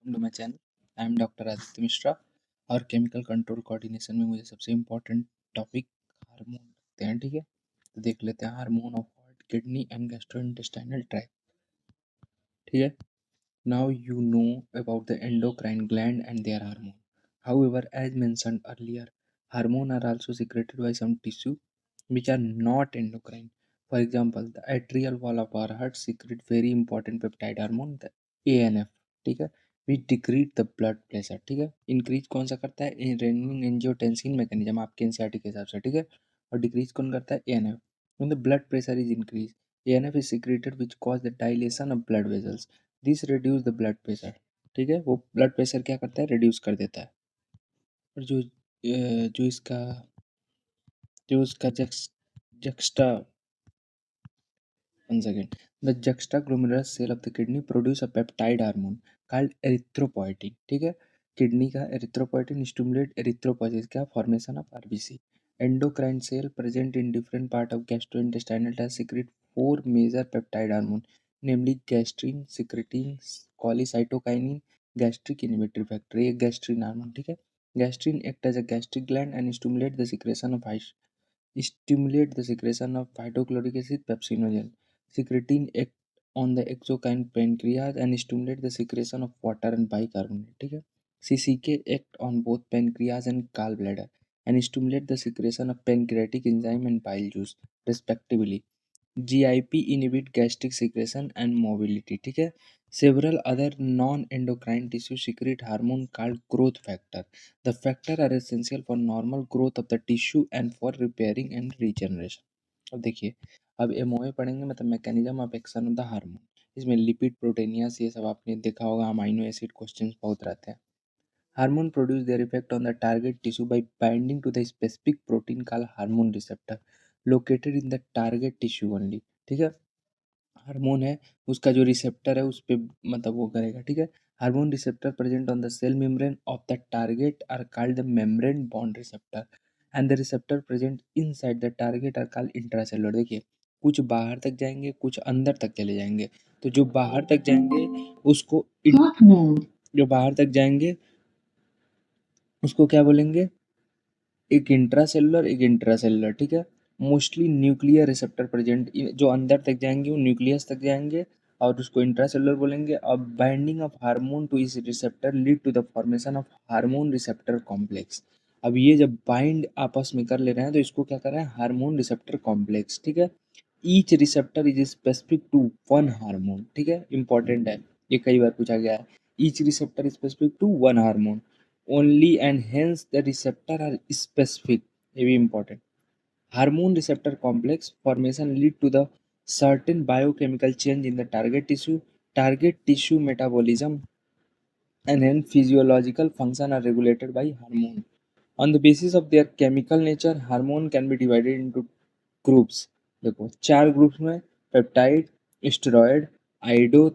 Welcome to my channel. I am doctor Aditya Mishra और chemical control coordination में मुझे सबसे इम्पोर्टेंट टॉपिक हार्मोन रखते हैं। ठीक है, तो देख लेते हैं hormone of heart, kidney and gastrointestinal tract. ठीक है, now you know about the endocrine gland and their hormone. However, as mentioned earlier, hormones are also secreted by some tissue which are not endocrine. For example, the atrial wall of our heart secretes very important peptide hormone, the ANF. ठीक है, which decrease the blood pressure. ठीक है, increase कौन सा करता है? Renin angiotensin mechanism आपके NCERT के हिसाब से। ठीक है, और डिक्रीज कौन करता है? ANF. When the blood pressure is increased, ANF is secreted which cause the dilation of blood vessels. This reduce the blood pressure. ठीक है, वो ब्लड प्रेशर क्या करता है? रिड्यूस कर देता है। और जो इसका juxta one second the juxtaglomeraus cell of the kidney produce a peptide hormone called erythropoietin. ठीक है, किडनी का erythropoietin stimulate erythropoiesis का formation of RBC. Endocrine cell present in different part of gastrointestinal tract secrete four major peptide hormone, namely gastrin, secretin, cholecystokinin, gastric inhibitory factor. ये gastrin hormone. ठीक है, gastrin act as a gastric gland and stimulate the secretion of hydrochloric acid, pepsinogen. Secretin act on the exocrine pancreas and stimulate the secretion of water and bicarbonate. ठीक है, CCK act on both pancreas and gallbladder and stimulate the secretion of pancreatic enzyme and bile juice respectively. GIP inhibit gastric secretion and mobility. ठीक है, several other non-endocrine tissue secrete hormone called growth factor. The factor are essential for normal growth of the tissue and for repairing and regeneration. अब देखिए, अब MOA पढ़ेंगे मतलब mechanism of action of the hormone. इसमें lipid, proteinaceous, ये सब आपने देखा होगा। अमाइनो एसिड क्वेश्चंस बहुत रहते हैं। Hormone produce their effect on the target tissue by binding to the specific protein called hormone receptor located in the target tissue only. ठीक है, हार्मोन है, उसका जो रिसेप्टर है उस पे मतलब वो करेगा। ठीक है, hormone receptor present on the cell membrane of the target are called the membrane bond receptor and the receptor present inside the target are called intracellular. देखिए, कुछ बाहर तक जाएंगे, कुछ अंदर तक चले जाएंगे। तो जो बाहर तक जाएंगे उसको जो बाहर तक जाएंगे उसको क्या बोलेंगे? एक इंट्रासेलुलर। ठीक है, मोस्टली न्यूक्लियर रिसेप्टर प्रेजेंट। जो अंदर तक जाएंगे वो न्यूक्लियस तक जाएंगे और उसको इंट्रासेलुलर बोलेंगे। अब बाइंडिंग ऑफ हार्मोन टू इस receptor lead to the formation of hormone receptor complex. अब ये जब बाइंड आपस में कर ले रहे हैं तो इसको क्या कर रहे हैं? Hormone receptor complex. ठीक है, each receptor is specific to one hormone. ठीक है, इंपॉर्टेंट है, ये कई बार पूछा गया है। Each receptor specific to one hormone only and hence the receptor are specific. ये भी important. Hormone receptor complex formation lead to the certain biochemical change in the target tissue metabolism and hence physiological function are regulated by hormone. On the basis of their chemical nature, hormone can be divided into groups. देखो 4 groups में peptide, steroid, आइडो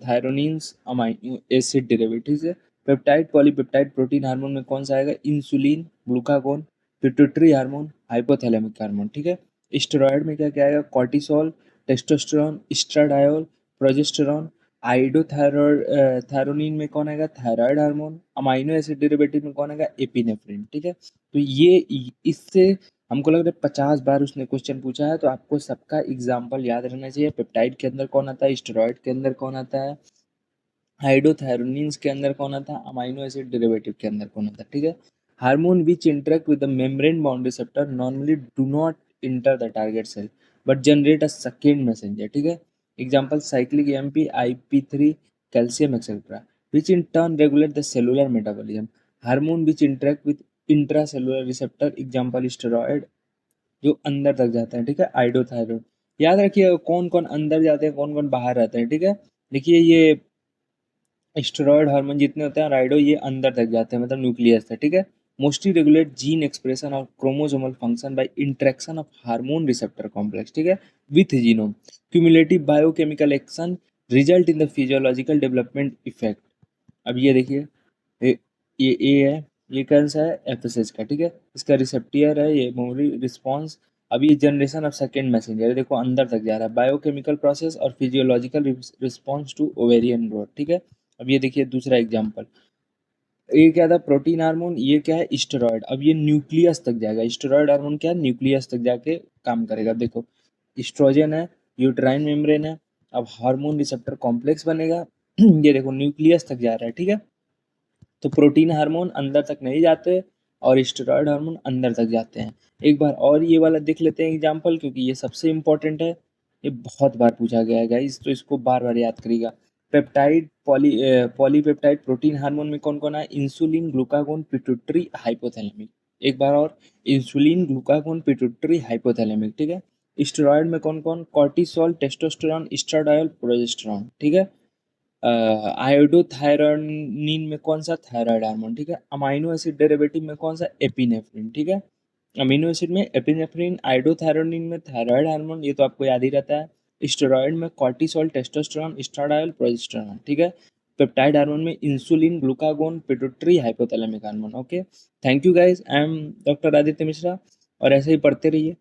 थायरोनिन्स, amino acid derivatives है। Peptide polypeptide protein hormone में कौन सा आएगा? Insulin, glucagon, pituitary hormone, hypothalamic hormone. ठीक है, steroid में क्या क्या आएगा? Cortisol, testosterone, estradiol, progesterone. Iodothyroid thyronine में कौन आएगा? Thyroid hormone. Amino acid derivative में कौन आएगा? एपिनेफ्रिन। ठीक है, तो ये इससे हमको लग रहा है 50 बार उसने क्वेश्चन पूछा है, तो आपको सबका एग्जाम्पल याद रहना चाहिए। पेप्टाइड के अंदर कौन आता है? स्टेरॉयड के अंदर कौन आता है? हाइड्रोथायरोनिन्स के अंदर कौन आता है? अमाइनो एसिड डेरिवेटिव के अंदर कौन आता है? ठीक है, hormone which interact with the membrane bound receptor normally do not enter the target cell but generate a second messenger. ठीक है, example cyclic AMP, IP3, calcium etcetera which in turn regulate the cellular metabolism. Hormone which interact with intracellular receptor, example steroid, जो अंदर तक जाते हैं। ठीक है, आइडोथायरोड। याद रखिए कौन कौन अंदर जाते हैं, कौन कौन बाहर रहते हैं। ठीक है, देखिए ये स्टेरॉयड हार्मोन जितने होते हैं राइडो, ये अंदर तक जाते हैं मतलब न्यूक्लियस से। ठीक है, मोस्टली रेगुलेट जीन एक्सप्रेशन और chromosomal function by interaction of hormone receptor complex. ठीक है, with genome cumulative biochemical action result in the physiological development effect. अब ये देखिए, ये ये ए है, ये कौन सा है? एफएसएच का। ठीक है, इसका रिसेप्टर है ये मेमोरी रिस्पॉन्स। अब ये जनरेशन ऑफ सेकेंड मैसेंजर, देखो अंदर तक जा रहा है। बायोकेमिकल प्रोसेस और physiological response to ovarian growth. ठीक है, अब ये देखिए दूसरा एग्जाम्पल, ये क्या था प्रोटीन हार्मोन, ये क्या है स्टेरॉयड। अब ये न्यूक्लियस तक जाएगा, स्टेरॉयड हार्मोन क्या है न्यूक्लियस तक जाके काम करेगा। देखो एस्ट्रोजन है, यूट्राइन मेम्ब्रेन है, अब हार्मोन रिसेप्टर कॉम्प्लेक्स बनेगा ये देखो न्यूक्लियस तक जा रहा है, ठीक है। तो प्रोटीन हार्मोन अंदर तक नहीं जाते और स्टेरॉयड हार्मोन अंदर तक जाते हैं। एक बार और ये वाला देख लेते हैं एग्जाम्पल, क्योंकि ये सबसे इम्पोर्टेंट है, ये बहुत बार पूछा गया है गाइस, तो इसको बार बार याद करिएगा। पेप्टाइड पॉलीपेप्टाइड प्रोटीन हार्मोन में कौन कौन है, इंसुलिन, ग्लूकागोन, पिट्यूटरी, हाइपोथैलेमिक। एक बार और, इंसुलिन, ग्लूकागोन, पिट्यूटरी, हाइपोथैलेमिक, ठीक है। स्टेरॉयड में कौन कौन, कॉर्टिसोल, टेस्टोस्टेरोन, एस्ट्राडायोल, प्रोजेस्टेरोन, ठीक है। आयोडोथायरोनिन में कौन सा, थायराइड हार्मोन, ठीक है। अमाइनो एसिड डेरिवेटिव में कौन सा, एपिनेफ्रिन, ठीक है। अमीनो एसिड में एपिनेफ्रिन, आयोडोथायरोनिन में थायराइड हार्मोन, ये तो आपको याद ही रहता है। स्टेरॉयड में कॉर्टिसोल, टेस्टोस्टेरोन, एस्ट्राडायोल, प्रोजेस्टेरोन, ठीक है। पेप्टाइड हार्मोन में insulin, glucagon, pituitary, hypothalamic hormone. Okay, thank you guys, I am doctor Aditya Mishra, और ऐसे ही पढ़ते रहिए।